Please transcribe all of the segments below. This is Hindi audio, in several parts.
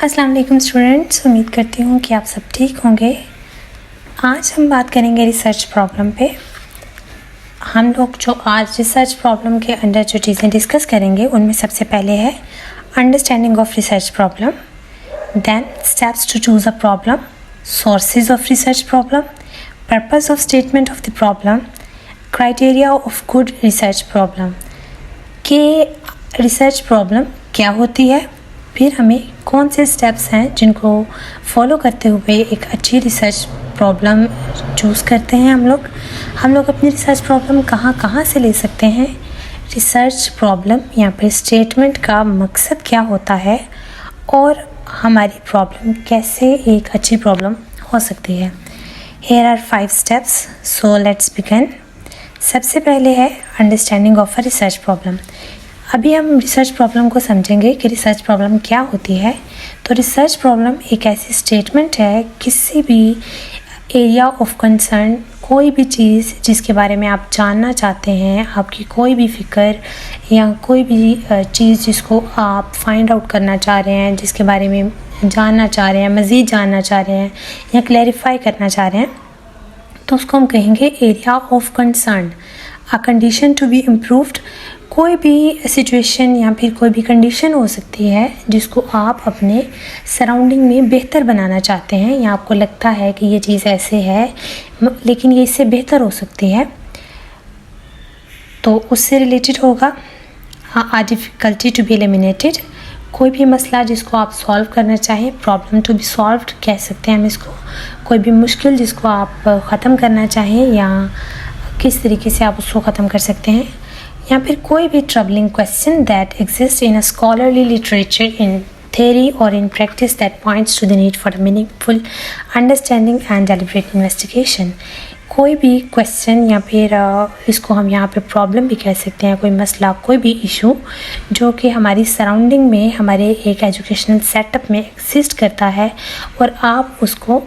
अस्सलाम वालेकुम स्टूडेंट्स, उम्मीद करती हूँ कि आप सब ठीक होंगे। आज हम बात करेंगे रिसर्च प्रॉब्लम पे। हम लोग जो आज रिसर्च प्रॉब्लम के अंदर जो चीज़ें डिस्कस करेंगे उनमें सबसे पहले है understanding of research problem, then steps to choose a problem, sources of research problem, purpose of statement of the problem, criteria of good research problem कि रिसर्च प्रॉब्लम क्या होती है, फिर हमें कौन से स्टेप्स हैं जिनको फॉलो करते हुए एक अच्छी रिसर्च प्रॉब्लम चूज़ करते हैं। हम लोग अपनी रिसर्च प्रॉब्लम कहाँ से ले सकते हैं, रिसर्च प्रॉब्लम या फिर स्टेटमेंट का मकसद क्या होता है और हमारी प्रॉब्लम कैसे एक अच्छी प्रॉब्लम हो सकती है। Here are 5 steps, so let's begin। सबसे पहले है understanding of a research problem. अभी हम रिसर्च प्रॉब्लम को समझेंगे कि रिसर्च प्रॉब्लम क्या होती है। तो रिसर्च प्रॉब्लम एक ऐसी स्टेटमेंट है किसी भी एरिया ऑफ कंसर्न, कोई भी चीज़ जिसके बारे में आप जानना चाहते हैं, आपकी कोई भी फ़िक्र या कोई भी चीज़ जिसको आप फाइंड आउट करना चाह रहे हैं, जिसके बारे में जानना चाह रहे हैं, मज़ीद जानना चाह रहे हैं या क्लैरिफाई करना चाह रहे हैं, तो उसको हम कहेंगे area of concern. A condition to be improved, कोई भी सिचुएशन या फिर कोई भी कंडीशन हो सकती है जिसको आप अपने सराउंडिंग में बेहतर बनाना चाहते हैं या आपको लगता है कि ये चीज़ ऐसे है लेकिन ये इससे बेहतर हो सकती है, तो उससे रिलेटेड होगा। आ डिफ़िकल्टी टू बी एलिमिनेटेड, कोई भी मसला जिसको आप सॉल्व करना चाहें, प्रॉब्लम टू बी सॉल्व्ड कह सकते हैं हम इसको। कोई भी मुश्किल जिसको आप ख़त्म करना चाहें या किस तरीके से आप उसको ख़त्म कर सकते हैं, या फिर कोई भी troubling question that exist in a scholarly literature in theory or in practice that points to the need for a meaningful understanding and deliberate investigation। कोई भी क्वेश्चन या फिर इसको हम यहाँ पे प्रॉब्लम भी कह सकते हैं, कोई मसला, कोई भी इशू जो कि हमारी सराउंडिंग में, हमारे एक एजुकेशनल सेटअप में एग्जिस्ट करता है और आप उसको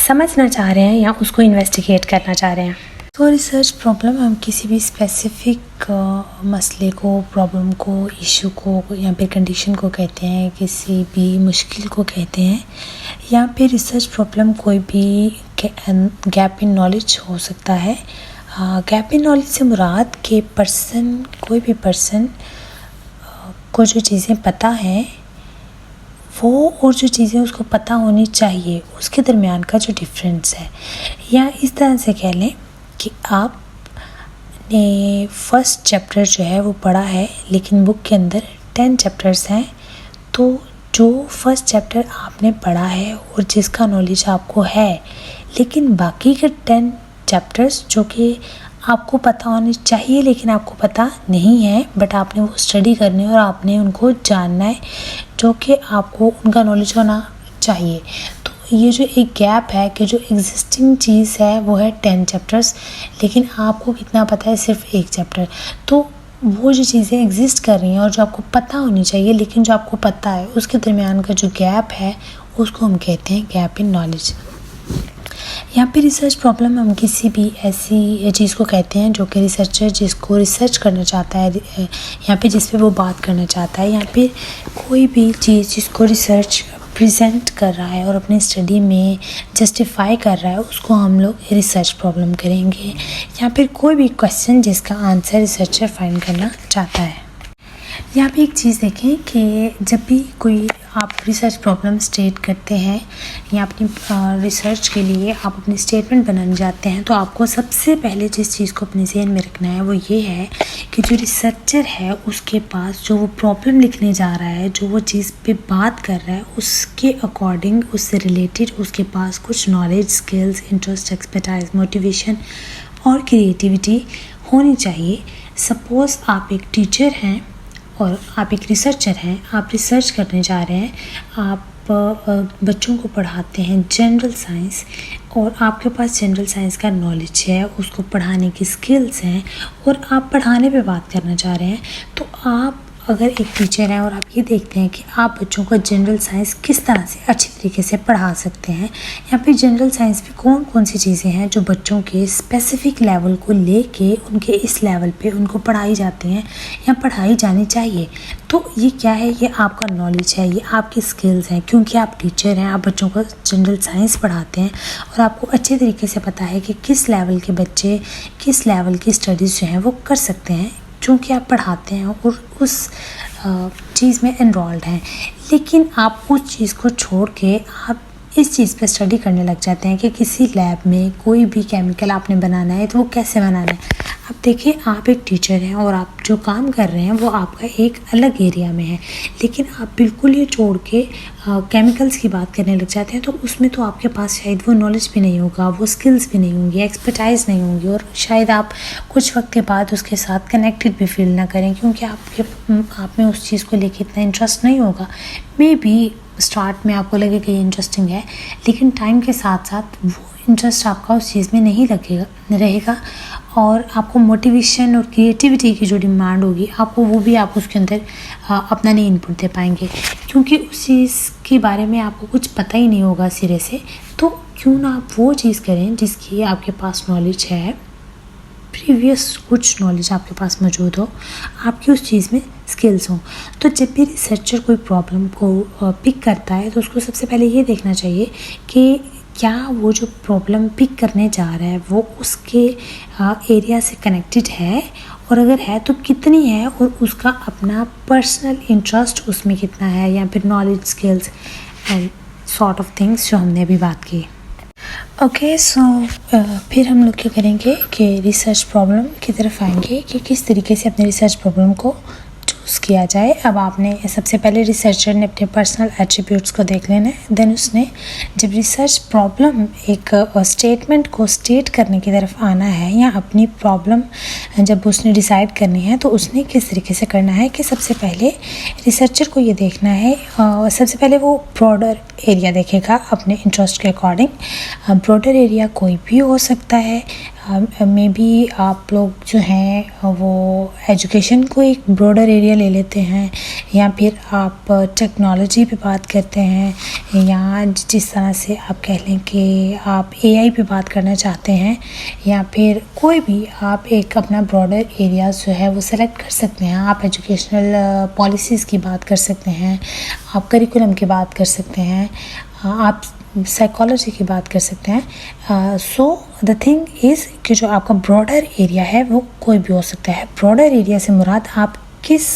समझना चाह रहे हैं या उसको इन्वेस्टिगेट करना चाह रहे हैं। तो रिसर्च प्रॉब्लम हम किसी भी स्पेसिफिक मसले को, प्रॉब्लम को, इशू को या फिर कंडीशन को कहते हैं, किसी भी मुश्किल को कहते हैं, या फिर रिसर्च प्रॉब्लम कोई भी गैप इन नॉलेज हो सकता है। गैप इन नॉलेज से मुराद के कोई भी पर्सन को जो चीज़ें पता हैं वो और जो चीज़ें उसको पता होनी चाहिए उसके दरमियान का जो डिफरेंस है, या इस तरह से कह लें कि आपने फर्स्ट चैप्टर जो है वो पढ़ा है लेकिन बुक के अंदर 10 चैप्टर्स हैं, तो जो फर्स्ट चैप्टर आपने पढ़ा है और जिसका नॉलेज आपको है, लेकिन बाकी के 10 चैप्टर्स जो कि आपको पता होने चाहिए लेकिन आपको पता नहीं है, बट आपने वो स्टडी करनी है और आपने उनको जानना है जो कि आपको उनका नॉलेज होना चाहिए। तो ये जो एक गैप है कि जो एग्जिस्टिंग चीज़ है वो है 10 चैप्टर्स, लेकिन आपको कितना पता है, सिर्फ 1 चैप्टर। तो वो जो चीज़ें एग्जिस्ट कर रही हैं और जो आपको पता होनी चाहिए लेकिन जो आपको पता है, उसके दरमियान का जो गैप है उसको हम कहते हैं गैप इन नॉलेज। यहाँ पे रिसर्च प्रॉब्लम हम किसी भी ऐसी चीज़ को कहते हैं जो कि रिसर्चर जिसको रिसर्च करना चाहता है या फिर जिस पे वो बात करना चाहता है, या फिर कोई भी चीज़ जिसको रिसर्च प्रेजेंट कर रहा है और अपनी स्टडी में जस्टिफाई कर रहा है, उसको हम लोग रिसर्च प्रॉब्लम करेंगे। या फिर कोई भी क्वेश्चन जिसका आंसर रिसर्चर फाइंड करना चाहता है। यहाँ पे एक चीज़ देखें कि जब भी कोई आप रिसर्च प्रॉब्लम स्टेट करते हैं या अपनी रिसर्च के लिए आप अपनी स्टेटमेंट बनाने जाते हैं, तो आपको सबसे पहले जिस चीज़ को अपने ज़हन में रखना है वो ये है कि जो रिसर्चर है उसके पास जो वो प्रॉब्लम लिखने जा रहा है, जो वो चीज़ पे बात कर रहा है, उसके अकॉर्डिंग, उससे रिलेटेड उसके पास कुछ knowledge, skills, interest, expertise, motivation और क्रिएटिविटी होनी चाहिए। सपोज़ आप एक टीचर हैं और आप एक रिसर्चर हैं, आप रिसर्च करने जा रहे हैं, आप बच्चों को पढ़ाते हैं जनरल साइंस और आपके पास जनरल साइंस का नॉलेज है, उसको पढ़ाने की स्किल्स हैं और आप पढ़ाने पे बात करना चाह रहे हैं, तो आप अगर एक टीचर हैं और आप ये देखते हैं कि आप बच्चों को जनरल साइंस किस तरह से अच्छी तरीके से पढ़ा सकते हैं, या फिर जनरल साइंस में कौन कौन सी चीज़ें हैं जो बच्चों के स्पेसिफिक लेवल को लेके उनके इस लेवल पे उनको पढ़ाई जाती हैं या पढ़ाई जानी चाहिए, तो ये क्या है, ये आपका नॉलेज है, ये आपकी स्किल्स हैं, क्योंकि आप टीचर हैं, आप बच्चों को जनरल साइंस पढ़ाते हैं और आपको अच्छे तरीके से पता है कि किस लेवल के बच्चे किस लेवल की स्टडीज़ जो हैं वो कर सकते हैं, क्योंकि आप पढ़ाते हैं और उस चीज़ में एनरोल्ड हैं। लेकिन आप उस चीज़ को छोड़ के आप इस चीज़ पे स्टडी करने लग जाते हैं कि किसी लैब में कोई भी केमिकल आपने बनाना है तो वो कैसे बनाना है। अब देखिए, आप एक टीचर हैं और आप जो काम कर रहे हैं वो आपका एक अलग एरिया में है, लेकिन आप बिल्कुल ये छोड़ के केमिकल्स की बात करने लग जाते हैं, तो उसमें तो आपके पास शायद वो नॉलेज भी नहीं होगा, वो स्किल्स भी नहीं होंगी, एक्सपर्टाइज नहीं होंगी, और शायद आप कुछ वक्त के बाद उसके साथ कनेक्टेड भी फील ना करें, क्योंकि आप में उस चीज़ को लेके इतना इंटरेस्ट नहीं होगा। मे बी स्टार्ट में आपको लगे कि ये इंटरेस्टिंग है, लेकिन टाइम के साथ साथ वो इंटरेस्ट आपका उस चीज़ में नहीं रहेगा, और आपको मोटिवेशन और क्रिएटिविटी की जो डिमांड होगी आपको वो भी आप उसके अंदर अपना नहीं इनपुट दे पाएंगे, क्योंकि उस चीज़ के बारे में आपको कुछ पता ही नहीं होगा सिरे से। तो क्यों ना आप वो चीज़ करें जिसकी आपके पास नॉलेज है, प्रीवियस कुछ नॉलेज आपके पास मौजूद हो, आपकी उस चीज़ में स्किल्स हों। तो जब भी रिसर्चर कोई प्रॉब्लम को पिक करता है तो उसको सबसे पहले ये देखना चाहिए कि क्या वो जो प्रॉब्लम पिक करने जा रहा है वो उसके एरिया से कनेक्टेड है, और अगर है तो कितनी है, और उसका अपना पर्सनल इंटरेस्ट उसमें कितना है, या फिर knowledge, skills and sort of things जो हमने अभी बात की। ओके, सो फिर हम लोग क्या करेंगे कि रिसर्च प्रॉब्लम की तरफ आएंगे कि किस तरीके से अपने रिसर्च प्रॉब्लम को चूज़ किया जाए। अब आपने सबसे पहले रिसर्चर ने अपने पर्सनल एट्रीब्यूट्स को देख लेना है, देन उसने जब रिसर्च प्रॉब्लम एक स्टेटमेंट को स्टेट करने की तरफ आना है, या अपनी प्रॉब्लम जब उसने डिसाइड करनी है तो उसने किस तरीके से करना है कि सबसे पहले रिसर्चर को ये देखना है, सबसे पहले वो ब्रॉडर एरिया देखेगा अपने इंटरेस्ट के अकॉर्डिंग। ब्रॉडर एरिया कोई भी हो सकता है, मे बी आप लोग जो हैं वो एजुकेशन को एक ब्रॉडर एरिया ले लेते हैं, या फिर आप टेक्नोलॉजी पे बात करते हैं, या जिस तरह से आप कह लें कि आप एआई पे बात करना चाहते हैं, या फिर कोई भी आप एक अपना ब्रॉडर एरिया जो है वो सेलेक्ट कर सकते हैं। आप एजुकेशनल पॉलिसीज़ की बात कर सकते हैं, आप करिकुलम की बात कर सकते हैं, आप साइकोलॉजी की बात कर सकते हैं। सो द थिंग इज़ कि जो आपका ब्रॉडर एरिया है वो कोई भी हो सकता है। ब्रॉडर एरिया से मुराद आप किस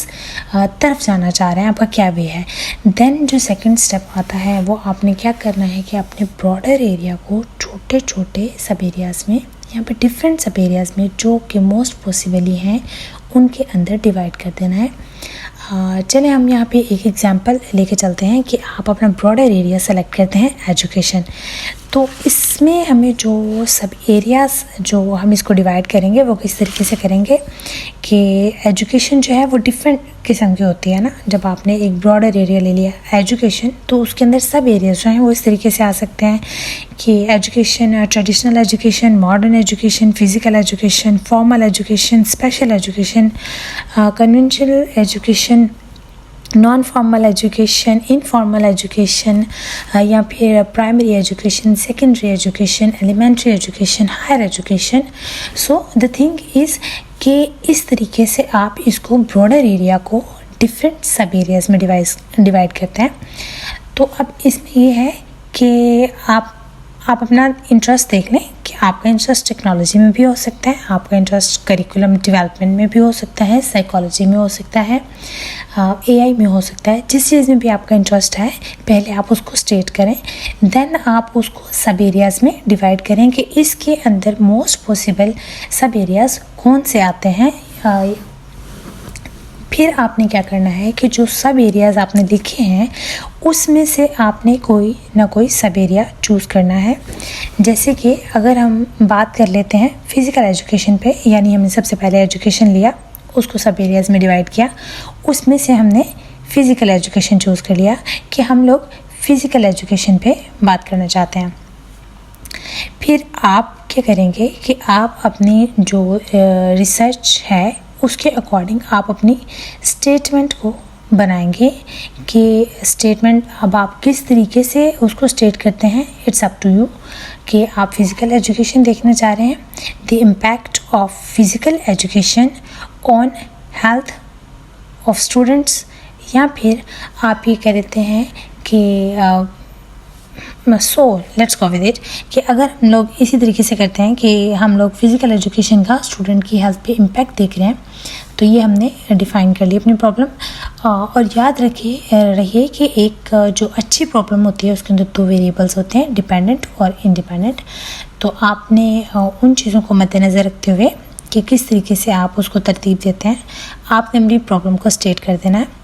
तरफ जाना चाह रहे हैं, आपका क्या वे है। देन जो सेकंड स्टेप आता है वो आपने क्या करना है कि अपने ब्रॉडर एरिया को छोटे छोटे सब एरियाज़ में, यहाँ पे डिफरेंट सब एरियाज़ में जो कि मोस्ट पॉसिबली हैं उनके अंदर डिवाइड कर देना है। चलें हम यहाँ पे एक एग्जांपल लेके चलते हैं कि आप अपना ब्रॉडर एरिया सेलेक्ट करते हैं एजुकेशन। तो इसमें हमें जो सब एरियाज़ जो हम इसको डिवाइड करेंगे वो किस तरीके से करेंगे कि एजुकेशन जो है वो डिफरेंट किस्म की होती है ना। जब आपने एक ब्रॉडर एरिया ले लिया एजुकेशन, तो उसके अंदर सब एरियाज़ जो हैं वो इस तरीके से आ सकते हैं कि education, traditional education, modern education, physical education, formal education, special education, conventional education, non formal education, informal education, या फिर primary education, secondary education, elementary education, higher education. So the thing is कि इस तरीके से आप इसको ब्रॉडर एरिया को डिफरेंट सब एरियाज़ में डिवाइड करते हैं। तो अब इसमें ये है कि आप अपना इंटरेस्ट देख लें कि आपका इंटरेस्ट टेक्नोलॉजी में भी हो सकता है, आपका इंटरेस्ट करिकुलम डेवलपमेंट में भी हो सकता है, साइकोलॉजी में हो सकता है, एआई में हो सकता है। जिस चीज़ में भी आपका इंटरेस्ट है पहले आप उसको स्टेट करें, देन आप उसको सब एरियाज़ में डिवाइड करें कि इसके अंदर मोस्ट पॉसिबल सब एरियाज़ कौन से आते हैं। फिर आपने क्या करना है कि जो सब एरियाज़ आपने लिखे हैं उसमें से आपने कोई ना कोई सब एरिया चूज़ करना है। जैसे कि अगर हम बात कर लेते हैं फ़िज़िकल एजुकेशन पे, यानी हमने सबसे पहले एजुकेशन लिया, उसको सब एरियाज़ में डिवाइड किया, उसमें से हमने फ़िज़िकल एजुकेशन चूज़ कर लिया कि हम लोग फ़िज़िकल एजुकेशन पे बात करना चाहते हैं। फिर आप क्या करेंगे कि आप अपनी जो रिसर्च है उसके अकॉर्डिंग आप अपनी स्टेटमेंट को बनाएंगे कि स्टेटमेंट अब आप किस तरीके से उसको स्टेट करते हैं, इट्स अप टू यू कि आप फिज़िकल एजुकेशन देखना चाह रहे हैं, the impact of physical education on health of students, या फिर आप ये कह देते हैं कि so let's go with it कि अगर हम लोग इसी तरीके से करते हैं कि हम लोग फिज़िकल एजुकेशन का स्टूडेंट की हेल्थ पे इम्पैक्ट देख रहे हैं, तो ये हमने डिफ़ाइन कर ली अपनी प्रॉब्लम। और याद रहिए कि एक जो अच्छी प्रॉब्लम होती है उसके अंदर 2 वेरिएबल्स होते हैं, डिपेंडेंट और इंडिपेंडेंट। तो आपने उन चीज़ों को मद्देनज़र रखते हुए कि किस तरीके से आप उसको तरतीब देते हैं, आपने अपनी प्रॉब्लम को स्टेट कर देना है।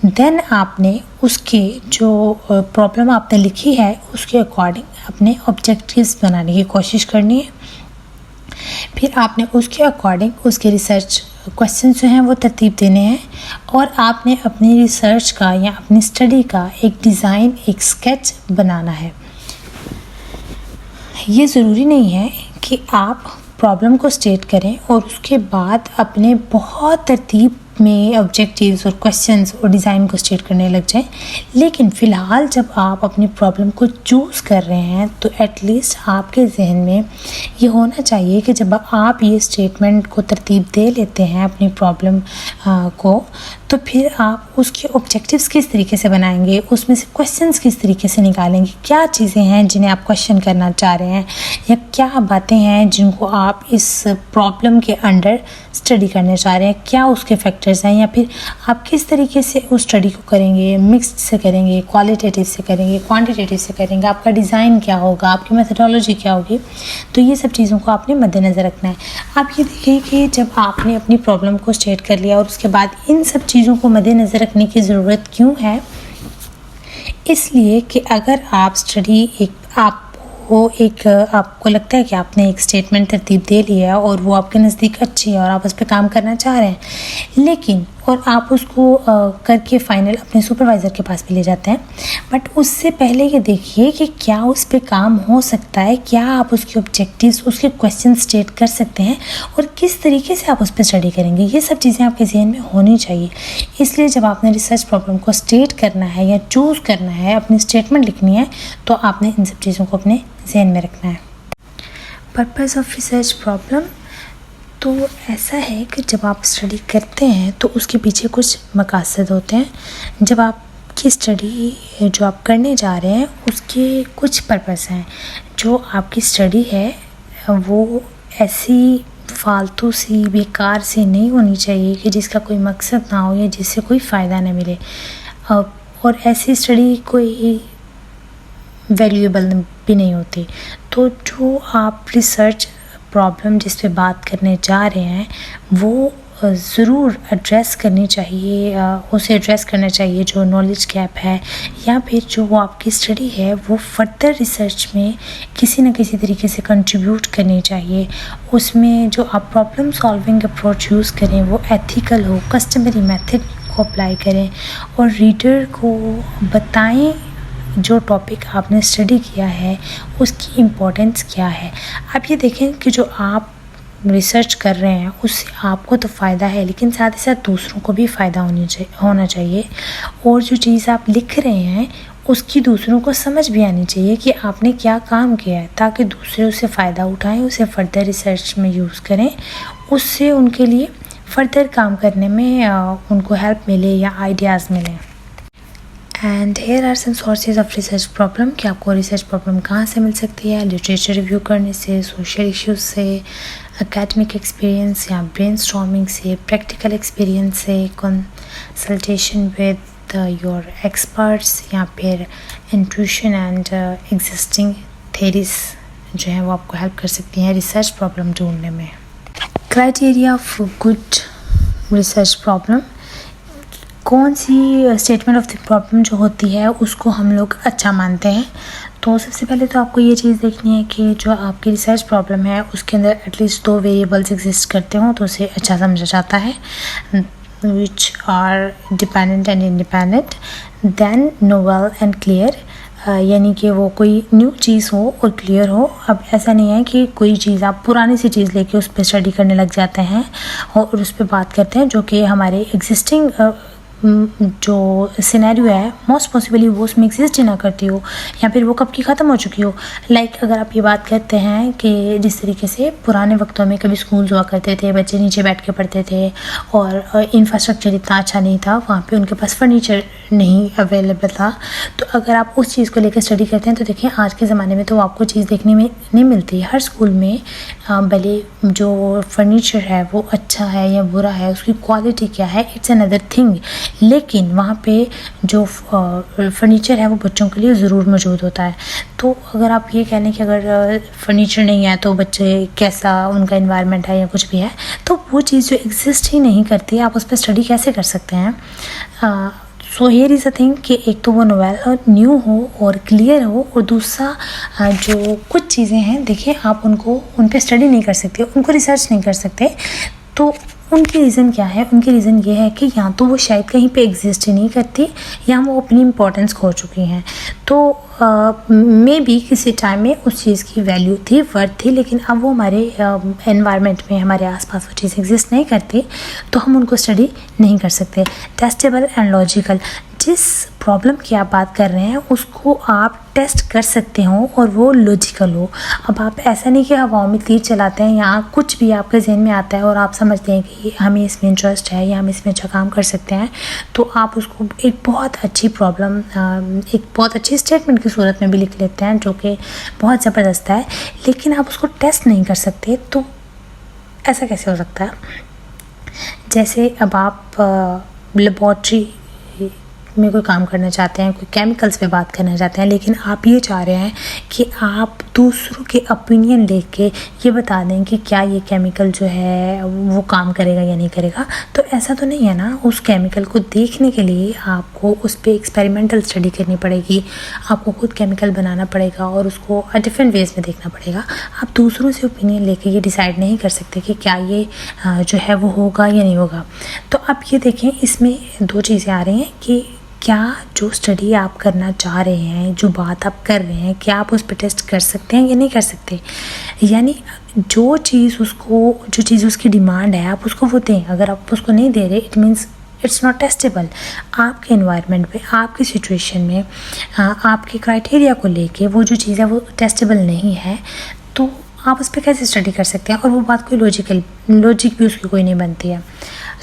देन आपने उसके जो प्रॉब्लम आपने लिखी है उसके अकॉर्डिंग अपने ऑब्जेक्टिव्स बनाने की कोशिश करनी है। फिर आपने उसके अकॉर्डिंग उसके रिसर्च क्वेश्चन जो हैं वो तरतीब देने हैं, और आपने अपनी रिसर्च का या अपनी स्टडी का एक डिज़ाइन, एक स्केच बनाना है। ये ज़रूरी नहीं है कि आप प्रॉब्लम को स्टेट करें और उसके बाद अपने बहुत तरतीब में ऑब्जेक्टिव्स और क्वेश्चंस और डिज़ाइन को स्टेट करने लग जाएं, लेकिन फ़िलहाल जब आप अपनी प्रॉब्लम को चूज़ कर रहे हैं तो एटलीस्ट आपके जहन में ये होना चाहिए कि जब आप ये स्टेटमेंट को तरतीब दे लेते हैं अपनी प्रॉब्लम को, तो फिर आप उसके ऑब्जेक्टिव्स किस तरीके से बनाएंगे, उसमें से क्वेश्चंस किस तरीके से निकालेंगे, क्या चीज़ें हैं जिन्हें आप क्वेश्चन करना चाह रहे हैं, या क्या बातें हैं जिनको आप इस प्रॉब्लम के अंडर स्टडी करना चाह रहे हैं, क्या उसके फैक्टर्स हैं, या फिर आप किस तरीके से उस स्टडी को करेंगे, मिक्स्ड से करेंगे, क्वालिटेटिव से करेंगे, क्वांटिटेटिव से करेंगे, आपका डिज़ाइन क्या होगा, आपकी मेथडोलॉजी क्या होगी। तो ये सब चीज़ों को आपने मद्देनज़र रखना है। आप ये देखें कि जब आपने अपनी प्रॉब्लम को स्टेट कर लिया और उसके बाद इन सब चीज़ों को मद्देनज़र रखने की ज़रूरत क्यों है, इसलिए कि अगर आप स्टडी आपको लगता है कि आपने एक स्टेटमेंट तरतीब दे लिया है और वो आपके नज़दीक अच्छी है और आप उस पर काम करना चाह रहे हैं, लेकिन और आप उसको करके फाइनल अपने सुपरवाइज़र के पास भी ले जाते हैं, बट उससे पहले ये देखिए कि क्या उस पर काम हो सकता है, क्या आप उसके ऑब्जेक्टिव्स, उसके क्वेश्चन स्टेट कर सकते हैं और किस तरीके से आप उस पर स्टडी करेंगे। ये सब चीज़ें आपके जहन में होनी चाहिए। इसलिए जब आपने रिसर्च प्रॉब्लम को स्टेट करना है या चूज़ करना है, अपनी स्टेटमेंट लिखनी है, तो आपने इन सब चीज़ों को अपने जहन में रखना है। पर्पस ऑफ रिसर्च प्रॉब्लम तो ऐसा है कि जब आप स्टडी करते हैं तो उसके पीछे कुछ मकासद होते हैं। जब आपकी स्टडी जो आप करने जा रहे हैं उसके कुछ पर्पस हैं। जो आपकी स्टडी है वो ऐसी फालतू सी बेकार सी नहीं होनी चाहिए कि जिसका कोई मकसद ना हो या जिससे कोई फ़ायदा ना मिले, और ऐसी स्टडी कोई वैल्यूएबल भी नहीं होती। तो जो आप रिसर्च प्रॉब्लम जिस पे बात करने जा रहे हैं वो ज़रूर एड्रेस करनी चाहिए, उसे एड्रेस करना चाहिए जो नॉलेज गैप है, या फिर जो वो आपकी स्टडी है वो फर्दर रिसर्च में किसी न किसी तरीके से कंट्रीब्यूट करनी चाहिए। उसमें जो आप प्रॉब्लम सॉल्विंग अप्रोच यूज़ करें वो एथिकल हो, कस्टमरी मेथड को अप्लाई करें और रीडर को बताएं जो टॉपिक आपने स्टडी किया है उसकी इम्पोर्टेंस क्या है। आप ये देखें कि जो आप रिसर्च कर रहे हैं उससे आपको तो फ़ायदा है, लेकिन साथ ही साथ दूसरों को भी फ़ायदा होना चाहिए, और जो चीज़ आप लिख रहे हैं उसकी दूसरों को समझ भी आनी चाहिए कि आपने क्या काम किया है, ताकि दूसरे उससे फ़ायदा उठाएं, उसे फर्दर रिसर्च में यूज़ करें, उससे उनके लिए फ़र्दर काम करने में उनको हेल्प मिले या आइडियाज़ मिलें। And here are some sources of research problem कि आपको रिसर्च प्रॉब्लम कहाँ से मिल सकती है। लिटरेचर रिव्यू करने से, सोशल इश्यूज से, एकेडमिक एक्सपीरियंस या ब्रेनस्टॉर्मिंग से, प्रैक्टिकल एक्सपीरियंस से, कंसल्टेशन विद योर एक्सपर्ट्स, या फिर इंट्यूशन एंड एग्जिस्टिंग थेरीज जो हैं वो आपको हेल्प कर सकती हैं रिसर्च प्रॉब्लम ढूंढने में। Criteria of good research problem, कौन सी स्टेटमेंट ऑफ द प्रॉब्लम जो होती है उसको हम लोग अच्छा मानते हैं। तो सबसे पहले तो आपको ये चीज़ देखनी है कि जो आपकी रिसर्च प्रॉब्लम है उसके अंदर एटलीस्ट 2 वेरिएबल्स एग्जिस्ट करते हों तो उसे अच्छा समझा जाता है, which are dependent and independent, then novel and clear, यानी कि वो कोई न्यू चीज़ हो और क्लियर हो। अब ऐसा नहीं है कि कोई चीज़ आप पुरानी सी चीज़ लेके उस पर स्टडी करने लग जाते हैं और उस पर बात करते हैं जो कि हमारे एग्जिस्टिंग जो सिनेरियो है मोस्ट पॉसिबली वो उसमें एग्जिस्ट ही ना करती हो या फिर वो कब की ख़त्म हो चुकी हो। लाइक अगर आप ये बात करते हैं कि जिस तरीके से पुराने वक्तों में कभी स्कूल हुआ करते थे, बच्चे नीचे बैठ के पढ़ते थे और इंफ्रास्ट्रक्चर इतना अच्छा नहीं था, वहाँ पे उनके पास फर्नीचर नहीं अवेलेबल था। तो अगर आप उस चीज़ को लेकर स्टडी करते हैं तो देखिए आज के ज़माने में तो आपको चीज़ देखने में नहीं मिलती। हर स्कूल में भले जो फर्नीचर है वो अच्छा है या बुरा है, उसकी क्वालिटी क्या है, इट्स अनदर थिंग, लेकिन वहाँ पे जो फर्नीचर है वो बच्चों के लिए ज़रूर मौजूद होता है। तो अगर आप ये कह लें कि अगर फर्नीचर नहीं है तो बच्चे कैसा उनका इन्वायरमेंट है या कुछ भी है, तो वो चीज़ जो एग्जिस्ट ही नहीं करती आप उस पर स्टडी कैसे कर सकते हैं। So here is a thing कि एक तो वो नोवेल और न्यू हो और क्लियर हो, और दूसरा जो कुछ चीज़ें हैं देखिए आप उनको उन पर स्टडी नहीं कर सकते, उनको रिसर्च नहीं कर सकते। तो उनकी रीज़न क्या है? उनकी रीज़न ये है कि या तो वो शायद कहीं पे एग्जिस्ट ही नहीं करती या वो अपनी इम्पोर्टेंस खो चुकी हैं। तो मे बी किसी टाइम में उस चीज़ की वैल्यू थी, वर्थ थी, लेकिन अब वो हमारे एनवायरनमेंट में हमारे आसपास वो चीज़ एग्जिस्ट नहीं करती, तो हम उनको स्टडी नहीं कर सकते। टेस्टेबल एंड लॉजिकल, जिस प्रॉब्लम की आप बात कर रहे हैं उसको आप टेस्ट कर सकते हो और वो लॉजिकल हो। अब आप ऐसा नहीं कि हवाओं में तीर चलाते हैं या कुछ भी आपके जहन में आता है और आप समझते हैं कि हमें इसमें इंटरेस्ट है या हम इसमें अच्छा काम कर सकते हैं, तो आप उसको एक बहुत अच्छी प्रॉब्लम, एक बहुत अच्छी स्टेटमेंट की सूरत में भी लिख लेते हैं जो कि बहुत ज़बरदस्त है, लेकिन आप उसको टेस्ट नहीं कर सकते। तो ऐसा कैसे हो सकता है? जैसे अब आप लेबॉर्ट्री में कोई काम करना चाहते हैं, कोई केमिकल्स पे बात करना चाहते हैं, लेकिन आप ये चाह रहे हैं कि आप दूसरों के ओपिनियन लेके के ये बता दें कि क्या ये केमिकल जो है वो काम करेगा या नहीं करेगा। तो ऐसा तो नहीं है ना। उस केमिकल को देखने के लिए आपको उस पर एक्सपेरिमेंटल स्टडी करनी पड़ेगी, आपको खुद केमिकल बनाना पड़ेगा और उसको डिफरेंट वेज में देखना पड़ेगा। आप दूसरों से ओपिनियन लेके ये डिसाइड नहीं कर सकते कि क्या ये जो है वो होगा या नहीं होगा। तो आप ये देखें, इसमें दो चीज़ें आ रही हैं कि क्या जो स्टडी आप करना चाह रहे हैं, जो बात आप कर रहे हैं, क्या आप उस पर टेस्ट कर सकते हैं या नहीं कर सकते। यानी जो चीज़ उसकी डिमांड है आप उसको वो दें। अगर आप उसको नहीं दे रहे, it means it's not testable. आपके एनवायरनमेंट में, आपकी सिचुएशन में, आपके क्राइटेरिया को लेके वो जो चीज़ है वो टेस्टेबल नहीं है, तो आप उस पर कैसे स्टडी कर सकते हैं। और वो बात कोई लॉजिक भी उसकी कोई नहीं बनती है।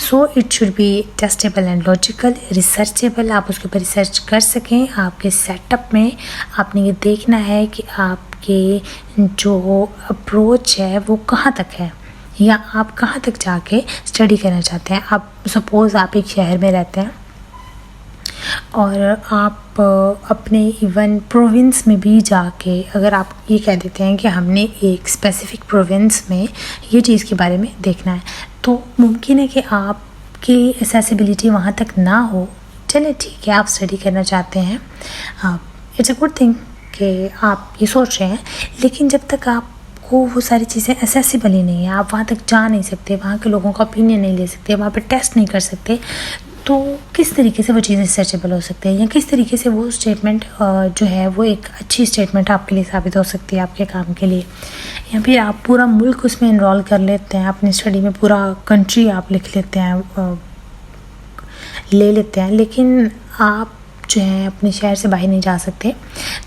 So it should be testable and logical, researchable. आप उसके ऊपर रिसर्च कर सकें। आपके सेटअप में आपने ये देखना है कि आपके जो अप्रोच है वो कहाँ तक है या आप कहाँ तक जाके स्टडी करना चाहते हैं। आप सपोज़ आप एक शहर में रहते हैं और आप अपने इवन प्रोविंस में भी जाके अगर आप ये कह देते हैं कि हमने एक स्पेसिफ़िक प्रोविंस में ये चीज़ के बारे में देखना है, तो मुमकिन है कि आपकी एक्सेसिबिलिटी वहाँ तक ना हो। चलिए ठीक है, आप स्टडी करना चाहते हैं, इट्स अ गुड थिंग कि आप ये सोच रहे हैं, लेकिन जब तक आपको वो सारी चीज़ें एक्सेसिबल ही नहीं है, आप वहाँ तक जा नहीं सकते, वहाँ के लोगों का ओपिनियन नहीं ले सकते, वहाँ पे टेस्ट नहीं कर सकते, तो किस तरीके से वो चीज़ें रिसर्चेबल हो सकती है या किस तरीके से वो स्टेटमेंट जो है वो एक अच्छी स्टेटमेंट आपके लिए साबित हो सकती है आपके काम के लिए। या फिर आप पूरा मुल्क उसमें इन्वॉल्व कर लेते हैं, अपनी स्टडी में पूरा कंट्री आप लिख लेते हैं, ले लेते हैं, लेकिन आप जो है अपने शहर से बाहर नहीं जा सकते,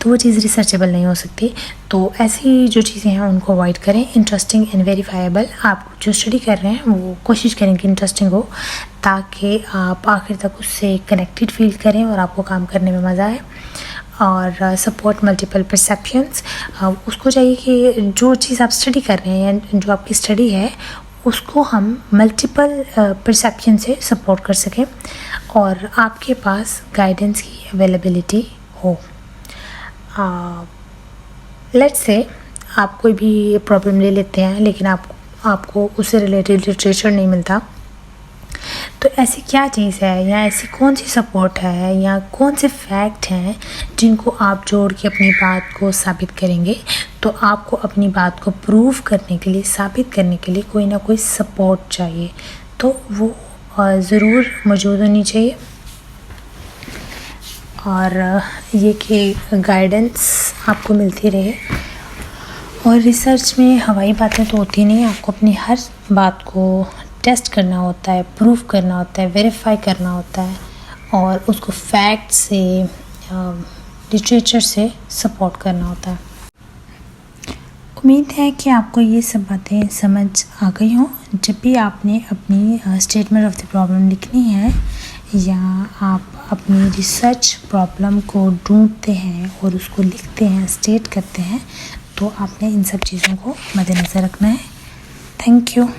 तो वो चीज़ रिसर्चेबल नहीं हो सकती। तो ऐसी जो चीज़ें हैं उनको अवॉइड करें। इंटरेस्टिंग एंड वेरीफाइबल, आप जो स्टडी कर रहे हैं वो कोशिश करें कि इंटरेस्टिंग हो, ताकि आप आखिर तक उससे कनेक्टेड फील करें और आपको काम करने में मज़ा आए। और सपोर्ट मल्टीपल परसेप्शंस, उसको चाहिए कि जो चीज़ आप स्टडी कर रहे हैं, जो आपकी स्टडी है, उसको हम मल्टीपल परसेप्शन से सपोर्ट कर सकें और आपके पास गाइडेंस की अवेलेबिलिटी हो। लेट्स से आप कोई भी प्रॉब्लम ले लेते हैं, लेकिन आपको उससे रिलेटेड लिटरेचर नहीं मिलता, तो ऐसी क्या चीज़ है या ऐसी कौन सी सपोर्ट है या कौन से फैक्ट हैं जिनको आप जोड़ के अपनी बात को साबित करेंगे। तो आपको अपनी बात को प्रूव करने के लिए, साबित करने के लिए कोई ना कोई सपोर्ट चाहिए, तो वो ज़रूर मौजूद होनी चाहिए। और ये कि गाइडेंस आपको मिलती रहे। और रिसर्च में हवाई बातें तो होती नहीं, आपको अपनी हर बात को टेस्ट करना होता है, प्रूव करना होता है, वेरीफाई करना होता है और उसको फैक्ट से, लिटरेचर से सपोर्ट करना होता है। उम्मीद है कि आपको ये सब बातें समझ आ गई हों। जब भी आपने अपनी स्टेटमेंट ऑफ द प्रॉब्लम लिखनी है या आप अपनी रिसर्च प्रॉब्लम को ढूंढते हैं और उसको लिखते हैं, स्टेट करते हैं, तो आपने इन सब चीज़ों को मद्देनज़र रखना है। Thank you.